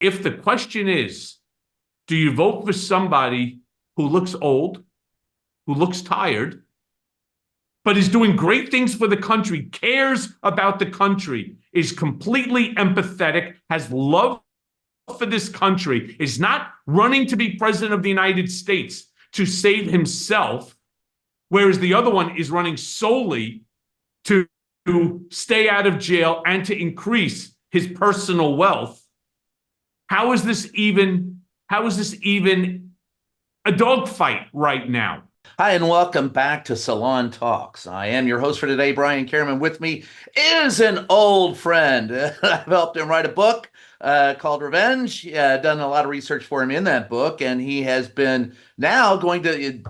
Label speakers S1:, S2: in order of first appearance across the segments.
S1: if the question is, do you vote for somebody who looks old, who looks tired, but is doing great things for the country, cares about the country, is completely empathetic, has love for this country, is not running to be president of the United States to save himself, whereas the other one is running solely to stay out of jail and to increase his personal wealth. How is this even a dogfight right now?
S2: Hi, and welcome back to Salon Talks. I am your host for today, Brian Karem, and with me is an old friend. I've helped him write a book called Revenge. Done a lot of research for him in that book, and he has been now going to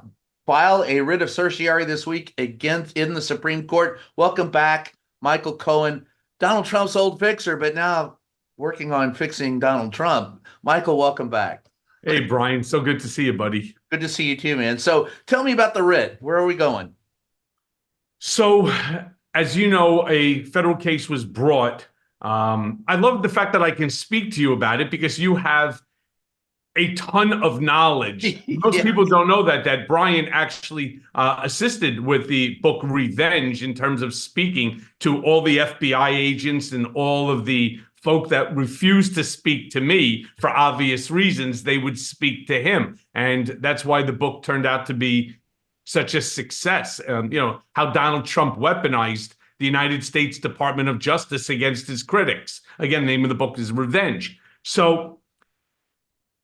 S2: file a writ of certiorari this week against in the Supreme Court. Welcome back, Michael Cohen, Donald Trump's old fixer, but now working on fixing Donald Trump. Michael, welcome back.
S1: Hey, Brian, so good to see you, buddy.
S2: Good to see you too, man. So tell me about the writ. Where are we going?
S1: So, as you know, a federal case was brought. I love the fact that I can speak to you about it because you have a ton of knowledge. Most
S2: Yeah.
S1: people don't know that Brian actually assisted with the book Revenge in terms of speaking to all the FBI agents and all of the folk that refused to speak to me for obvious reasons. They would speak to him. And that's why the book turned out to be such a success. How Donald Trump weaponized the United States Department of Justice against his critics. Again, the name of the book is Revenge. So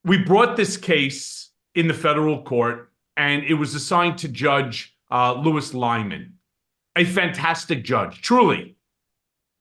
S1: we brought this case in the federal court, and it was assigned to Judge Louis Lyman, a fantastic judge, truly.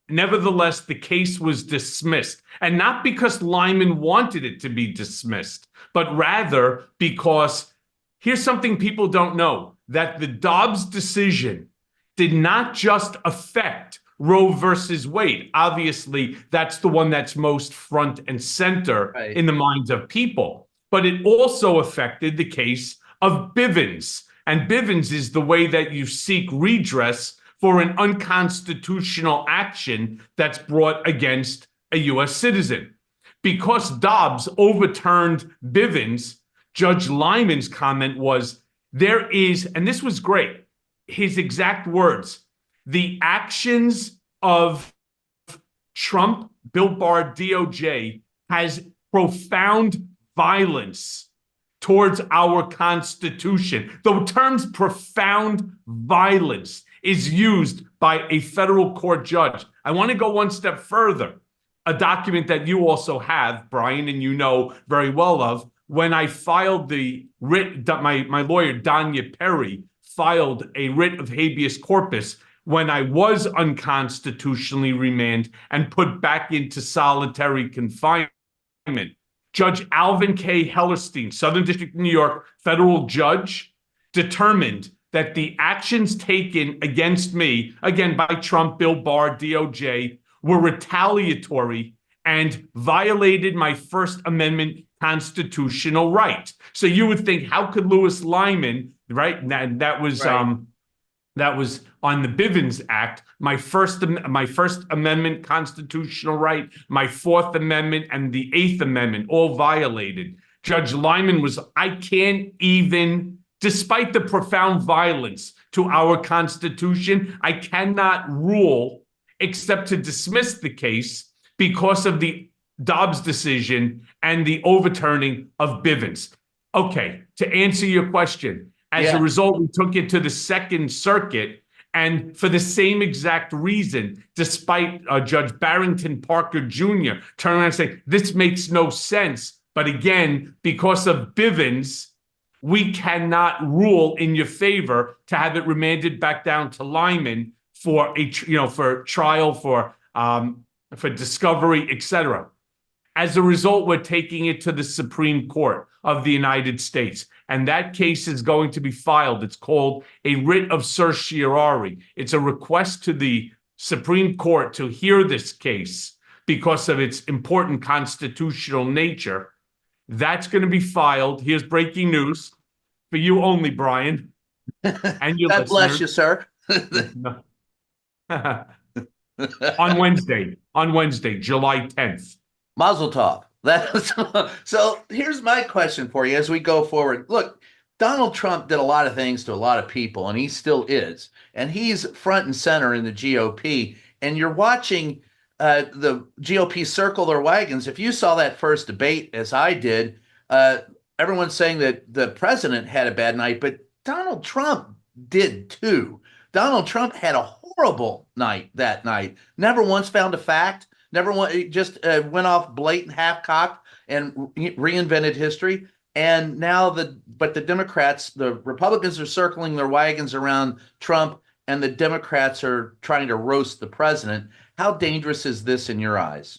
S1: Nevertheless, the case was dismissed, and not because Lyman wanted it to be dismissed, but rather because here's something people don't know, that the Dobbs decision did not just affect Roe versus Wade. Obviously, that's the one that's most front and center
S2: Right.
S1: in the minds of people, but it also affected the case of Bivens. And Bivens is the way that you seek redress for an unconstitutional action that's brought against a U.S. citizen. Because Dobbs overturned Bivens, Judge Lyman's comment was, there is, and this was great, his exact words, the actions of Trump, Bill Barr, DOJ has profound violence towards our Constitution. The terms profound violence is used by a federal court judge. I want to go one step further. A document that you also have, Brian, and you know very well of, when I filed the writ, my lawyer, Danya Perry, filed a writ of habeas corpus when I was unconstitutionally remanded and put back into solitary confinement. Judge Alvin K. Hellerstein, Southern District of New York, federal judge, determined that the actions taken against me, again by Trump, Bill Barr, DOJ, were retaliatory and violated my First Amendment constitutional right. So you would think, how could Louis Lyman, right? That was
S2: Right.
S1: that was on the Bivens Act, my First Amendment constitutional right, my Fourth Amendment, and the Eighth Amendment, all violated. Judge Lyman was, I can't even, despite the profound violence to our Constitution, I cannot rule except to dismiss the case because of the Dobbs decision and the overturning of Bivens. Okay, to answer your question, as a result, we took it to the Second Circuit, and for the same exact reason, despite Judge Barrington Parker Jr. turning around and saying, this makes no sense, but again, because of Bivens, we cannot rule in your favor to have it remanded back down to Lyman for for trial, for discovery, etc. As a result, we're taking it to the Supreme Court of the United States, and that case is going to be filed. It's called a writ of certiorari. It's a request to the Supreme Court to hear this case because of its important constitutional nature. That's going to be filed. Here's breaking news for you only, Brian, and your
S2: God bless you,
S1: listeners.
S2: sir.
S1: On Wednesday, July 10th.
S2: Mazel tov. That's so here's my question for you as we go forward. Look, Donald Trump did a lot of things to a lot of people, and he still is. And he's front and center in the GOP. And you're watching the GOP circle their wagons. If you saw that first debate, as I did, uh, everyone's saying that the president had a bad night, but Donald Trump did too. Donald Trump had a horrible night that night. Never once found a fact. Never one, just went off blatant half-cocked and reinvented history. And now the Democrats, the Republicans are circling their wagons around Trump, and the Democrats are trying to roast the president. How dangerous is this in your eyes?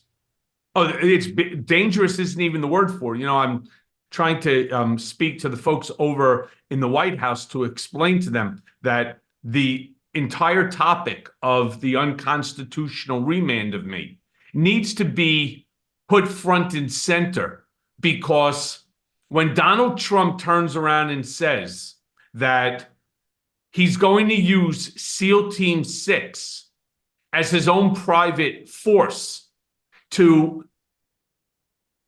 S1: Oh, it's dangerous isn't even the word for it. I'm trying to speak to the folks over in the White House to explain to them that the entire topic of the unconstitutional remand of me needs to be put front and center, because when Donald Trump turns around and says that he's going to use SEAL Team 6 as his own private force to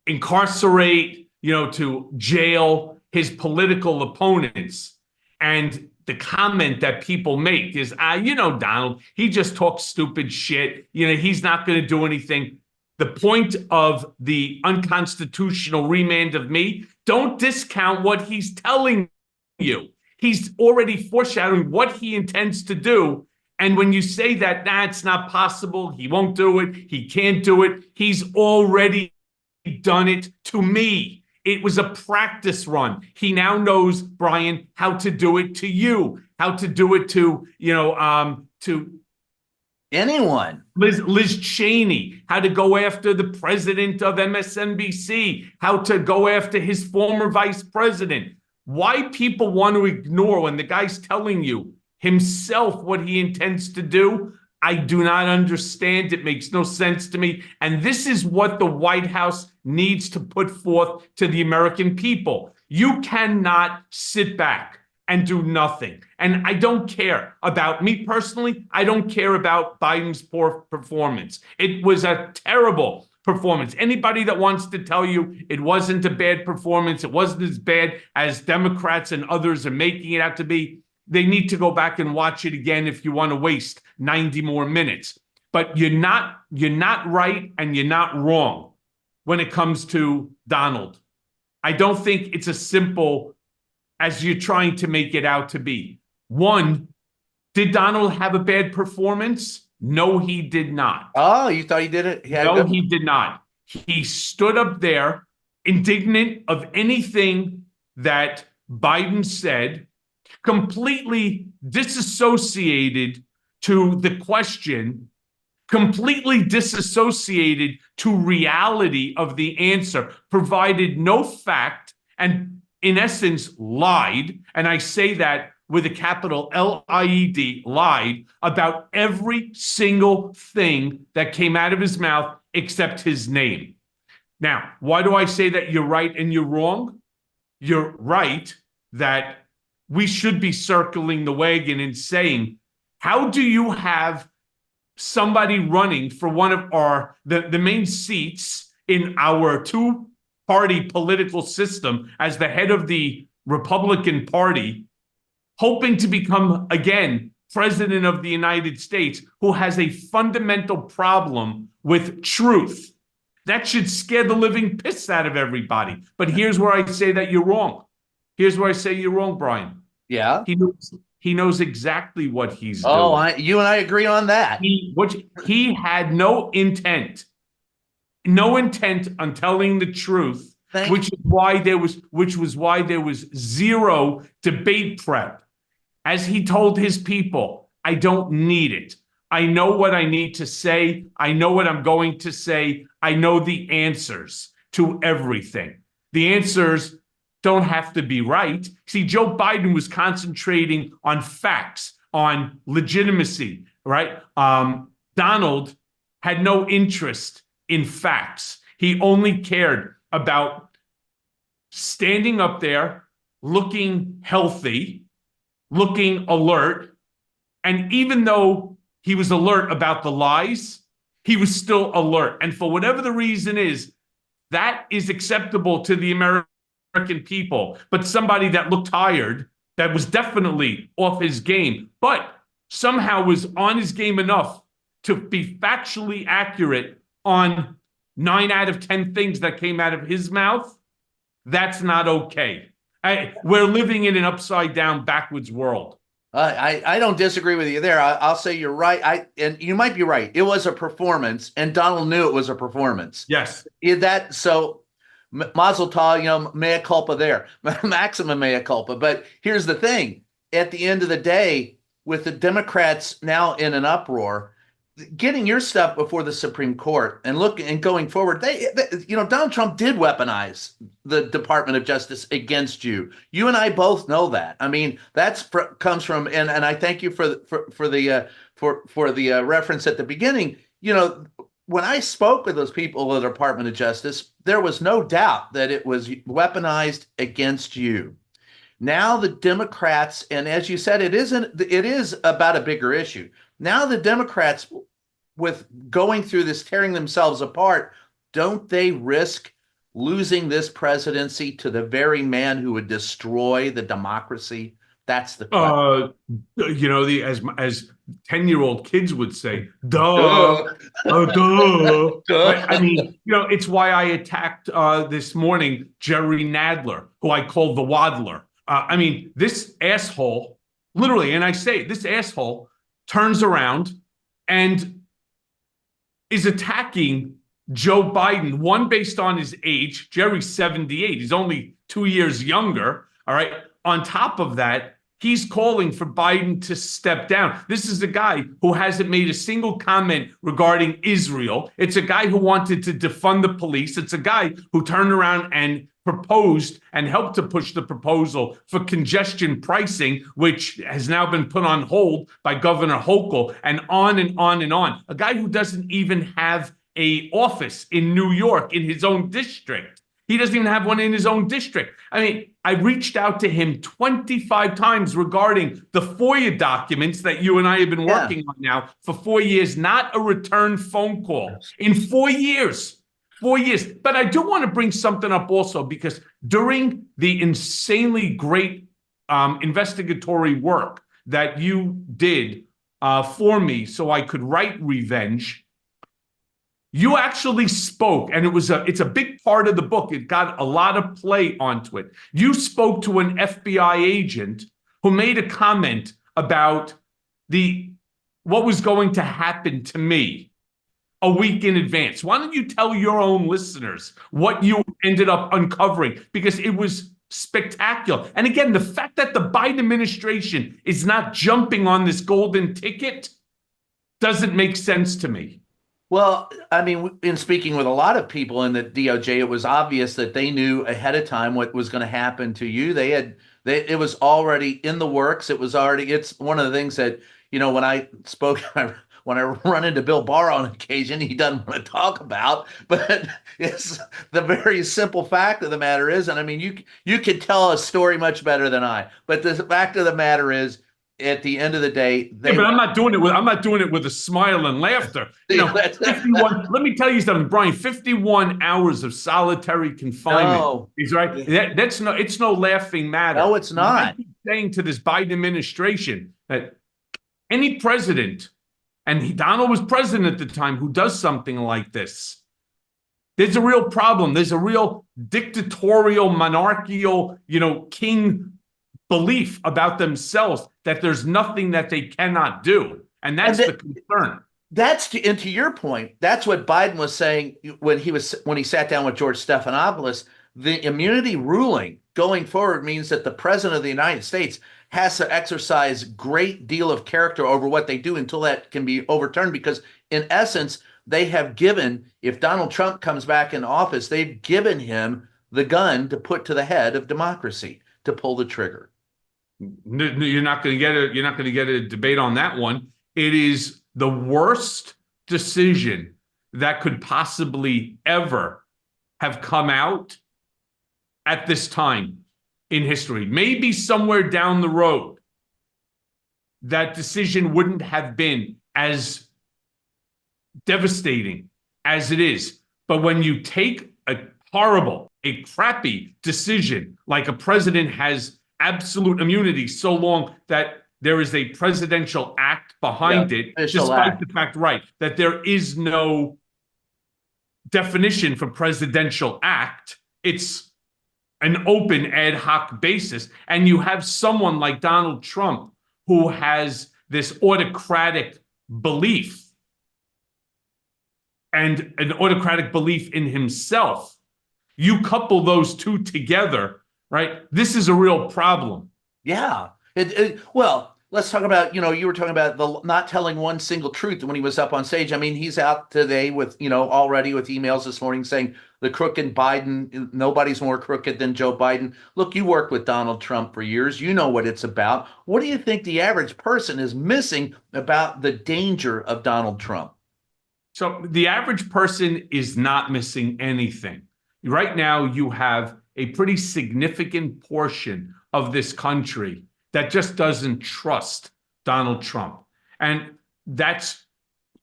S1: incarcerate, to jail his political opponents, and the comment that people make is, Donald, he just talks stupid shit. He's not going to do anything. The point of the unconstitutional remand of me, don't discount what he's telling you. He's already foreshadowing what he intends to do. And when you say that, it's not possible, he won't do it, he can't do it, he's already done it to me. It was a practice run. He now knows, Brian, how to do it to you, how to do it to, to
S2: anyone.
S1: Liz Cheney, how to go after the president of MSNBC, how to go after his former vice president. Why people want to ignore when the guy's telling you himself what he intends to do, I do not understand. It makes no sense to me. And this is what the White House needs to put forth to the American people. You cannot sit back and do nothing. And I don't care about me personally. I don't care about Biden's poor performance. It was a terrible performance. Anybody that wants to tell you it wasn't a bad performance, it wasn't as bad as Democrats and others are making it out to be, they need to go back and watch it again if you want to waste 90 more minutes. But you're not right and you're not wrong when it comes to Donald. I don't think it's as simple as you're trying to make it out to be. One, did Donald have a bad performance? No, he did not.
S2: Oh, you thought he did it?
S1: No, he did not. He stood up there indignant of anything that Biden said, completely disassociated to the question, completely disassociated to reality of the answer, provided no fact, and in essence lied. And I say that with a capital L-I-E-D, lied about every single thing that came out of his mouth except his name. Now, why do I say that you're right and you're wrong? You're right that we should be circling the wagon and saying, how do you have somebody running for one of the main seats in our two-party political system as the head of the Republican Party, hoping to become, again, president of the United States, who has a fundamental problem with truth? That should scare the living piss out of everybody. But here's where I say that you're wrong. Here's where I say you're wrong, Brian.
S2: Yeah.
S1: He knows exactly what he's doing.
S2: Oh, you and I agree on that.
S1: He had no intent on telling the truth, which was why there was zero debate prep. As he told his people, I don't need it. I know what I need to say. I know what I'm going to say. I know the answers to everything. The answers don't have to be right. See, Joe Biden was concentrating on facts, on legitimacy, right? Donald had no interest in facts. He only cared about standing up there, looking healthy, looking alert. And even though he was alert about the lies, he was still alert. And for whatever the reason is, That is acceptable to the American people. But somebody that looked tired, that was definitely off his game, but somehow was on his game enough to be factually accurate on 9 out of 10 things that came out of his mouth, that's not okay. We're living in an upside down, backwards world.
S2: I don't disagree with you there. I'll say you're right. And you might be right. It was a performance, and Donald knew it was a performance.
S1: Yes.
S2: That so Mazel tov, mea culpa there, maximum mea culpa. But here's the thing: at the end of the day, with the Democrats now in an uproar, getting your stuff before the Supreme Court and going forward, Donald Trump did weaponize the Department of Justice against you. You and I both know that. I mean, comes from, and I thank you for the reference at the beginning. When I spoke with those people of the Department of Justice, there was no doubt that it was weaponized against you. Now the Democrats, and as you said, it is about a bigger issue. Now the Democrats, with going through this, tearing themselves apart, don't they risk losing this presidency to the very man who would destroy the democracy? That's the question.
S1: As 10-year-old kids would say, duh,
S2: Duh.
S1: duh.
S2: Duh.
S1: I mean, it's why I attacked this morning Jerry Nadler, who I called the Waddler. I mean, this asshole, literally, and I say this asshole turns around and is attacking Joe Biden, one, based on his age. Jerry's 78. He's only 2 years younger. All right. On top of that, he's calling for Biden to step down. This is a guy who hasn't made a single comment regarding Israel. It's a guy who wanted to defund the police. It's a guy who turned around and proposed and helped to push the proposal for congestion pricing, which has now been put on hold by Governor Hochul, and on and on and on. A guy who doesn't even have an office in New York in his own district. He doesn't even have one in his own district. I mean, I reached out to him 25 times regarding the FOIA documents that you and I have been working on now for 4 years, not a return phone call in 4 years. 4 years. But I do want to bring something up also, because during the insanely great investigatory work that you did for me so I could write Revenge, you actually spoke, and it's a big part of the book. It got a lot of play onto it. You spoke to an FBI agent who made a comment about what was going to happen to me a week in advance. Why don't you tell your own listeners what you ended up uncovering? Because it was spectacular. And again, the fact that the Biden administration is not jumping on this golden ticket doesn't make sense to me.
S2: Well, I mean, in speaking with a lot of people in the DOJ, it was obvious that they knew ahead of time what was going to happen to you. It was already in the works. It's one of the things that, when I spoke, when I run into Bill Barr on occasion, he doesn't want to talk about, but it's the very simple fact of the matter is, and I mean, you could tell a story much better than I, but the fact of the matter is, at the end of the day,
S1: but I'm not doing it with a smile and laughter. 51. Let me tell you something, Brian. 51 hours of solitary confinement. He's right. It's no laughing matter.
S2: No, it's not.
S1: I keep saying to this Biden administration that any president, and Donald was president at the time, who does something like this, there's a real problem. There's a real dictatorial, monarchical, king belief about themselves that there's nothing that they cannot do. And that's the concern.
S2: And to your point, that's what Biden was saying when he sat down with George Stephanopoulos. The immunity ruling going forward means that the president of the United States has to exercise great deal of character over what they do until that can be overturned, because in essence, they have given, if Donald Trump comes back in office, they've given him the gun to put to the head of democracy, to pull the trigger.
S1: You're not going to get a debate on that one. It is the worst decision that could possibly ever have come out at this time in history. Maybe somewhere down the road, that decision wouldn't have been as devastating as it is. But when you take a horrible, a crappy decision, like a president has absolute immunity so long that there is a presidential act behind it,
S2: official
S1: despite
S2: act.
S1: the fact, right, that there is no definition for presidential act. It's an open ad hoc basis. And you have someone like Donald Trump who has this autocratic belief and an autocratic belief in himself. You couple those two together, right? This is a real problem.
S2: Yeah. Well, let's talk about, you were talking about the not telling one single truth when he was up on stage. I mean, he's out today with, already with emails this morning saying the crooked Biden, nobody's more crooked than Joe Biden. Look, you worked with Donald Trump for years. You know what it's about. What do you think the average person is missing about the danger of Donald Trump?
S1: So the average person is not missing anything. Right now, you have a pretty significant portion of this country that just doesn't trust Donald Trump. And that's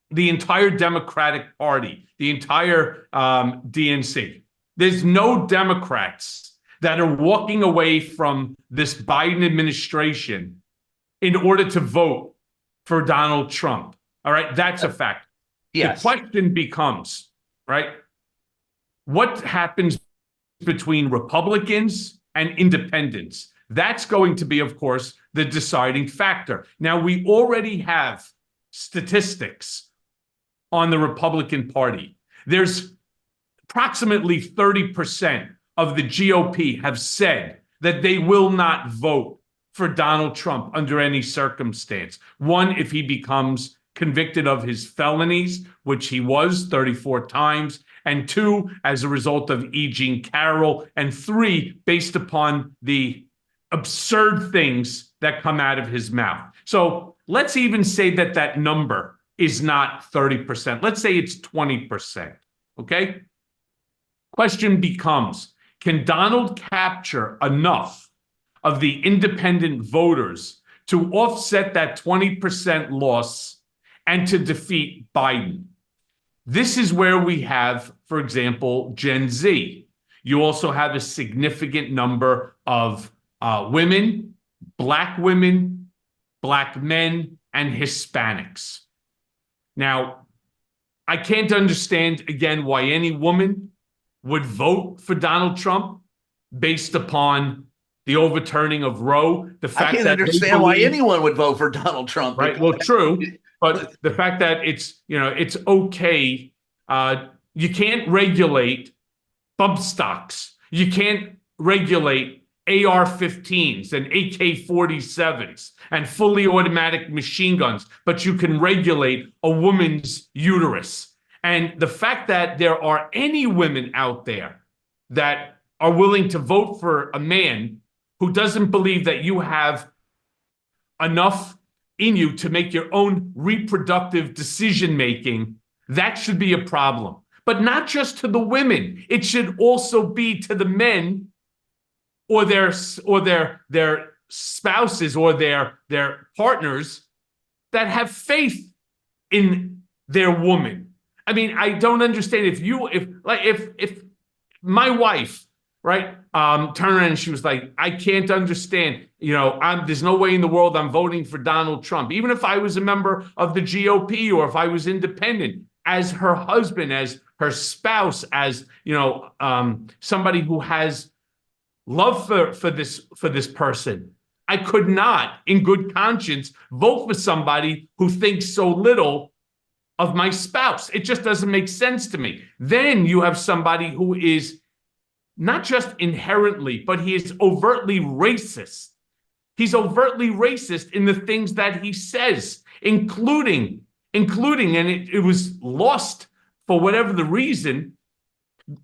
S1: the entire Democratic Party, the entire DNC. There's no Democrats that are walking away from this Biden administration in order to vote for Donald Trump. All right, that's a fact.
S2: Yes.
S1: The question becomes, right, what happens between Republicans and independents? That's going to be, of course, the deciding factor. Now, we already have statistics on the Republican Party. There's approximately 30% of the GOP have said that they will not vote for Donald Trump under any circumstance. One, if he becomes convicted of his felonies, which he was 34 times, and two, as a result of E. Jean Carroll, and three, based upon the absurd things that come out of his mouth. So let's even say that that number is not 30%. Let's say it's 20%, okay? Question becomes, can Donald capture enough of the independent voters to offset that 20% loss and to defeat Biden? This is where we have, for example, Gen Z. You also have a significant number of women, black men, and Hispanics. Now, I can't understand, again, why any woman would vote for Donald Trump based upon the overturning of Roe. The fact
S2: I can't
S1: that
S2: understand why anyone would vote for Donald Trump.
S1: Right. Well, true. But the fact that it's okay. You can't regulate bump stocks. You can't regulate AR-15s and AK-47s and fully automatic machine guns, but you can regulate a woman's uterus. And the fact that there are any women out there that are willing to vote for a man who doesn't believe that you have enough in you to make your own reproductive decision making, that should be a problem. But not just to the women. It should also be to the men or their spouses or their partners that have faith in their woman. I mean, I don't understand if my wife, right, turned around and she was like, I can't understand, there's no way in the world I'm voting for Donald Trump, even if I was a member of the GOP or if I was independent, as her husband, as her spouse, as somebody who has love for this person. I could not, in good conscience, vote for somebody who thinks so little of my spouse. It just doesn't make sense to me. Then you have somebody who is not just inherently, but he is overtly racist. He's overtly racist in the things that he says, including, and it was lost for whatever the reason,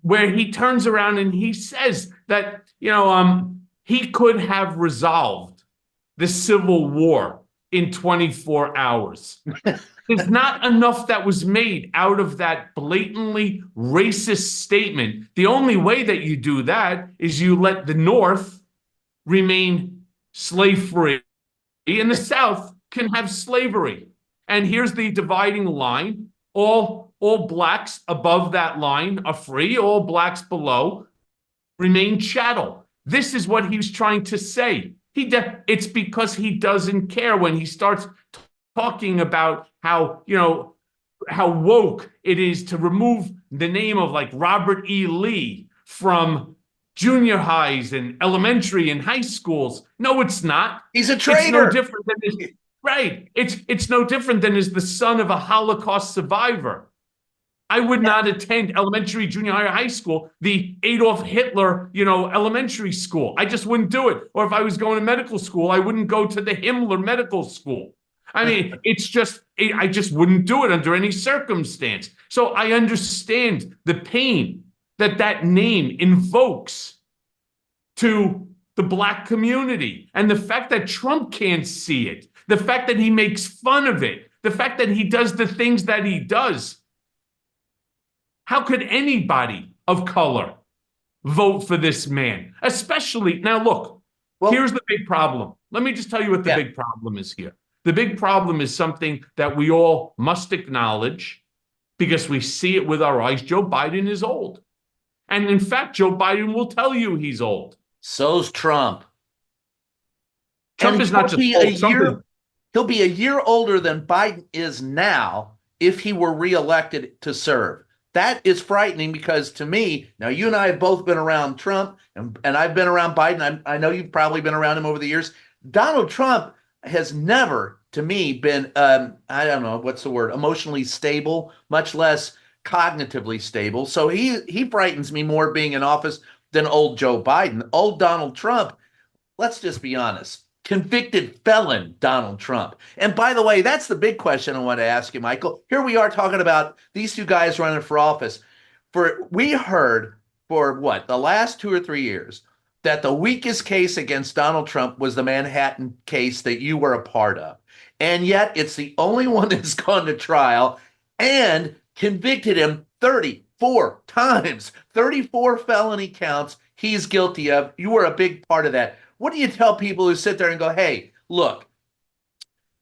S1: where he turns around and he says that, he could have resolved the Civil War in 24 hours. There's not enough that was made out of that blatantly racist statement. The only way that you do that is you let the North remain slave-free and the South can have slavery. And here's the dividing line. All all blacks above that line are free, all blacks below remain chattel. This is what he's trying to say. It's because he doesn't care when he starts talking about how, how woke it is to remove the name of like Robert E. Lee from junior highs and elementary and high schools. No, it's not.
S2: He's a
S1: It's no
S2: traitor.
S1: different than his, right. It's no different than is the son of a Holocaust survivor. I would not attend elementary, junior high, or high school, the Adolf Hitler, elementary school. I just wouldn't do it. Or if I was going to medical school, I wouldn't go to the Himmler medical school. I mean, I just wouldn't do it under any circumstance. So I understand the pain that name invokes to the black community. And the fact that Trump can't see it, the fact that he makes fun of it, the fact that he does the things that he does. How could anybody of color vote for this man? Especially, now look, here's the big problem. Let me just tell you what the big problem is here. The big problem is something that we all must acknowledge because we see it with our eyes. Joe Biden is old. And in fact, Joe Biden will tell you he's old.
S2: So's Trump.
S1: Trump is not just old.
S2: He'll be a year older than Biden is now if he were reelected to serve. That is frightening because to me, now you and I have both been around Trump and I've been around Biden. I know you've probably been around him over the years. Donald Trump has never, to me, been, I don't know, what's the word, emotionally stable, much less cognitively stable. So he frightens me more being in office than old Joe Biden. Old Donald Trump, let's just be honest. Convicted felon Donald Trump. And by the way, that's the big question I want to ask you, Michael. Here we are talking about these two guys running for office. We heard for the last 2 or 3 years that the weakest case against Donald Trump was the Manhattan case that you were a part of. And yet it's the only one that's gone to trial and convicted him 34 times, 34 felony counts he's guilty of. You were a big part of that. What do you tell people who sit there and go, hey, look,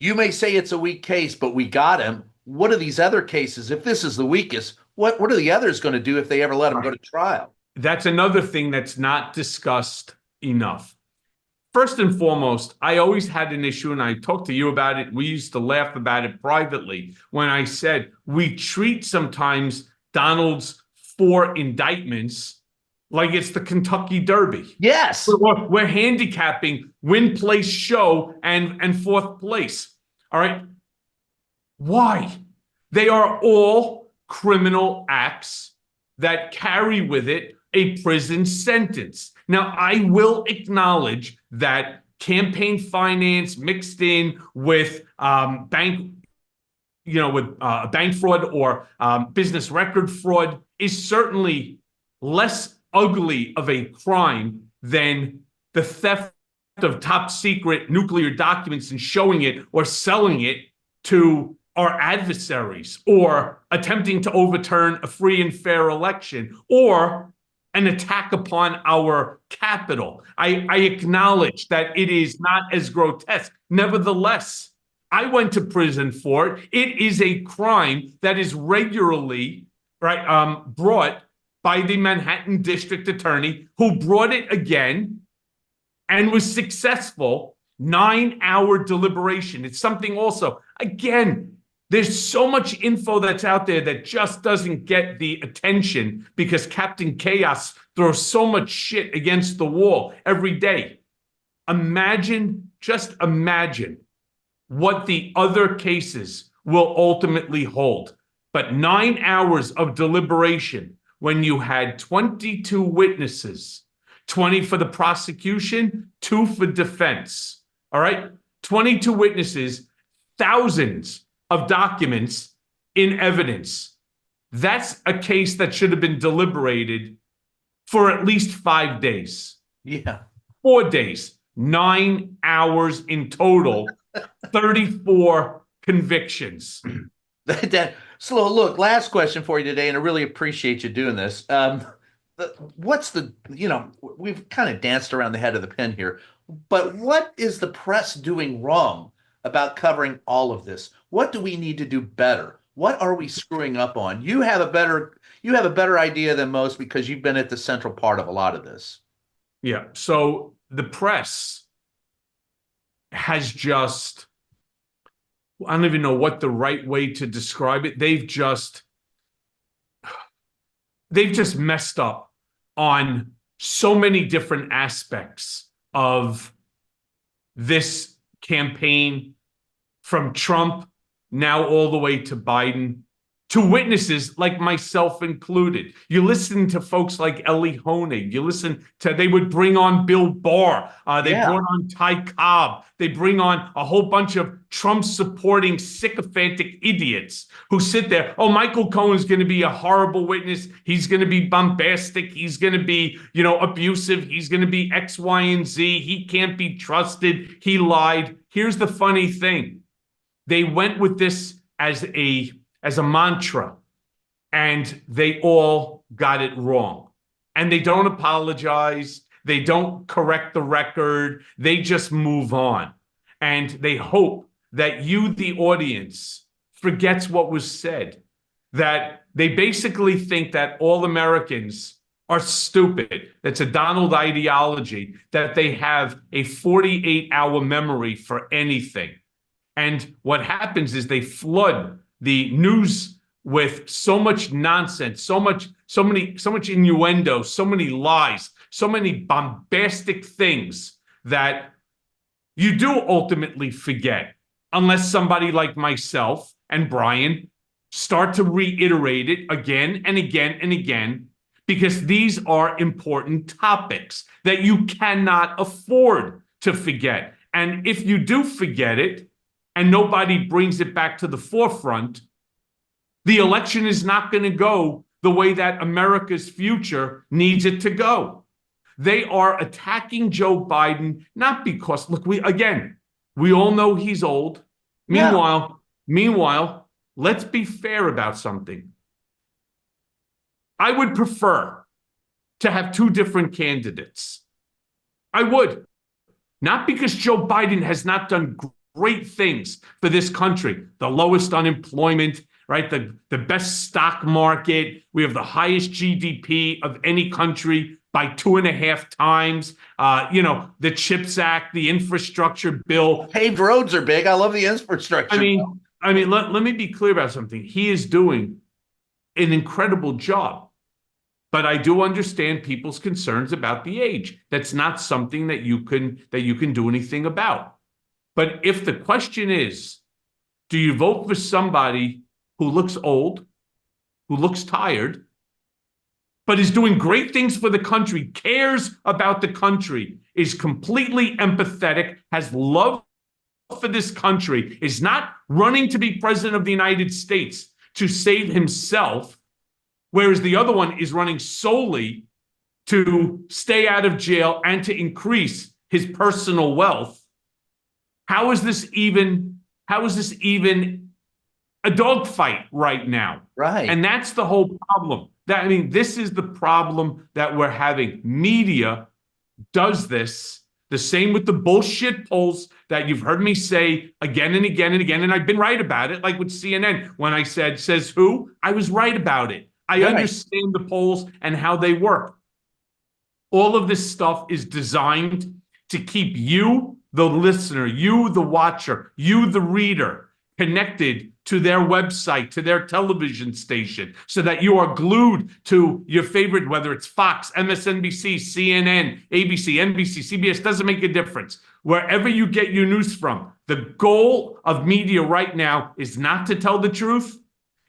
S2: you may say it's a weak case, but we got him. What are these other cases? If this is the weakest, what are the others going to do if they ever let him go to trial?
S1: That's another thing that's not discussed enough. First and foremost, I always had an issue, and I talked to you about it. We used to laugh about it privately when I said we treat sometimes Donald's 4 indictments like it's the Kentucky Derby.
S2: Yes.
S1: We're handicapping win, place, show, and 4th place. All right. Why? They are all criminal acts that carry with it a prison sentence. Now, I will acknowledge that campaign finance mixed in with bank fraud or business record fraud is certainly less ugly of a crime than the theft of top secret nuclear documents and showing it or selling it to our adversaries, or attempting to overturn a free and fair election, or an attack upon our capital. I acknowledge that it is not as grotesque. Nevertheless, I went to prison for it. It is a crime that is regularly brought by the Manhattan District Attorney, who brought it again and was successful. 9-hour deliberation. It's something also, again, there's so much info that's out there that just doesn't get the attention because Captain Chaos throws so much shit against the wall every day. Just imagine what the other cases will ultimately hold. But 9 hours of deliberation when you had 22 witnesses, 20 for the prosecution, 2 for defense. All right? 22 witnesses, thousands of documents in evidence. That's a case that should have been deliberated for at least 5 days.
S2: Yeah.
S1: 4 days, 9 hours in total, 34 convictions.
S2: So look, last question for you today, and I really appreciate you doing this. We've kind of danced around the head of the pin here, but what is the press doing wrong about covering all of this? What do we need to do better? What are we screwing up on? You have a better idea than most because you've been at the central part of a lot of this.
S1: Yeah. So the press has just, I don't even know what the right way to describe it. They've just messed up on so many different aspects of this campaign, from Trump now all the way to Biden, to witnesses like myself included. You listen to folks like Ellie Honig. They would bring on Bill Barr. They
S2: Yeah.
S1: brought on Ty Cobb. They bring on a whole bunch of Trump supporting sycophantic idiots who sit there. Oh, Michael Cohen's going to be a horrible witness. He's going to be bombastic. He's going to be, abusive. He's going to be X, Y, and Z. He can't be trusted. He lied. Here's the funny thing. They went with this as a mantra, and they all got it wrong. And they don't apologize. They don't correct the record. They just move on. And they hope that you, the audience, forgets what was said. That they basically think that all Americans are stupid. That's a Donald ideology, that they have a 48-hour memory for anything. And what happens is they flood the news with so much nonsense, so much innuendo, so many lies, so many bombastic things that you do ultimately forget, unless somebody like myself and Brian start to reiterate it again and again and again, because these are important topics that you cannot afford to forget. And if you do forget it, and nobody brings it back to the forefront, the election is not going to go the way that America's future needs it to go. They are attacking Joe Biden, not because, look, we all know he's old.
S2: Yeah.
S1: Meanwhile, let's be fair about something. I would prefer to have two different candidates. I would. Not because Joe Biden has not done great things for this country. The lowest unemployment, right? The best stock market. We have the highest GDP of any country by 2.5 times. The CHIPS Act, the infrastructure bill.
S2: Paved roads are big. I love the infrastructure.
S1: Let me be clear about something. He is doing an incredible job. But I do understand people's concerns about the age. That's not something that you can do anything about. But if the question is, do you vote for somebody who looks old, who looks tired, but is doing great things for the country, cares about the country, is completely empathetic, has love for this country, is not running to be president of the United States to save himself, whereas the other one is running solely to stay out of jail and to increase his personal wealth? How is this even a dogfight right now?
S2: Right.
S1: And that's the whole problem. This is the problem that we're having. Media does this. The same with the bullshit polls that you've heard me say again and again and again. And I've been right about it, like with CNN. When I said, says who? I was right about it. I understand the polls and how they work. All of this stuff is designed to keep you, the listener, you, the watcher, you, the reader, connected to their website, to their television station, so that you are glued to your favorite, whether it's Fox, MSNBC, CNN, ABC, NBC, CBS, doesn't make a difference. Wherever you get your news from, the goal of media right now is not to tell the truth.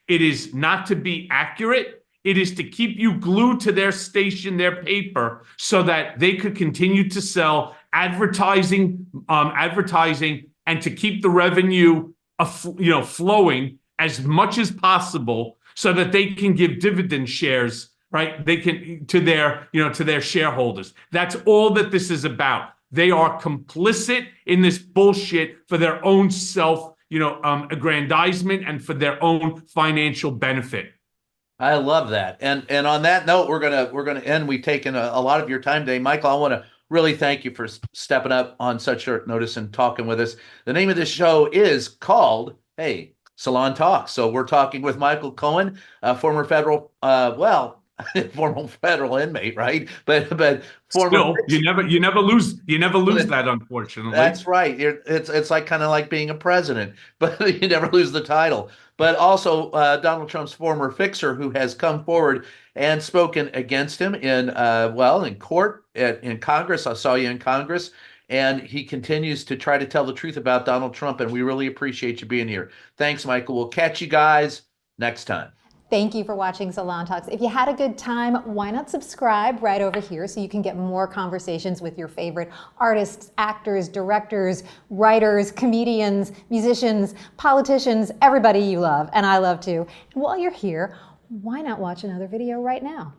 S1: It is not to be accurate. It is to keep you glued to their station, their paper, so that they could continue to sell advertising, and to keep the revenue, flowing as much as possible, so that they can give dividend shares, right? They can to their shareholders. That's all that this is about. They are complicit in this bullshit for their own aggrandizement and for their own financial benefit.
S2: I love that. And on that note, we're gonna end. We've taken a lot of your time today, Michael. I want to really thank you for stepping up on such short notice and talking with us. The name of this show is called, hey, Salon Talks. So we're talking with Michael Cohen, former federal, former federal inmate, right? But former.
S1: Still, you never lose that, unfortunately.
S2: That's right. It's like kind of like being a president, but you never lose the title. But also Donald Trump's former fixer, who has come forward and spoken against him in court, in Congress. I saw you in Congress, and he continues to try to tell the truth about Donald Trump. And we really appreciate you being here. Thanks, Michael. We'll catch you guys next time.
S3: Thank you for watching Salon Talks. If you had a good time, why not subscribe right over here so you can get more conversations with your favorite artists, actors, directors, writers, comedians, musicians, politicians, everybody you love, and I love too. And while you're here, why not watch another video right now?